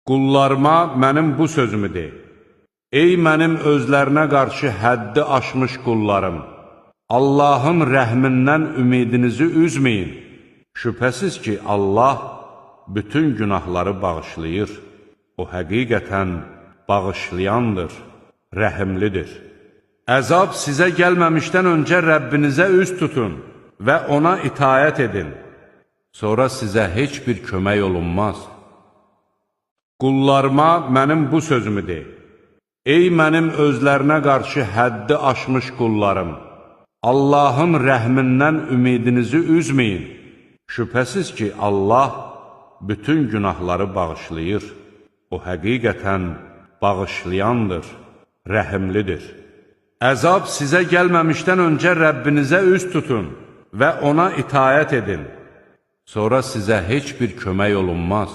Qullarıma mənim bu sözümü de. Ey mənim özlərinə qarşı həddi aşmış qullarım! Allahın rəhmindən ümidinizi üzməyin. Şübhəsiz ki, Allah bütün günahları bağışlayır. O həqiqətən bağışlayandır, rəhimlidir. Əzab sizə gəlməmişdən öncə Rəbbinizə üz tutun və ona itayət edin. Sonra sizə heç bir kömək olunmaz. Qullarıma mənim bu sözümü de. Ey mənim özlərinə qarşı həddi aşmış qullarım! Allahın rəhmindən ümidinizi üzməyin. Şübhəsiz ki, Allah bütün günahları bağışlayır. O həqiqətən bağışlayandır, rəhimlidir. Əzab sizə gəlməmişdən öncə Rəbbinizə üz tutun və ona itayət edin. Sonra sizə heç bir kömək olunmaz.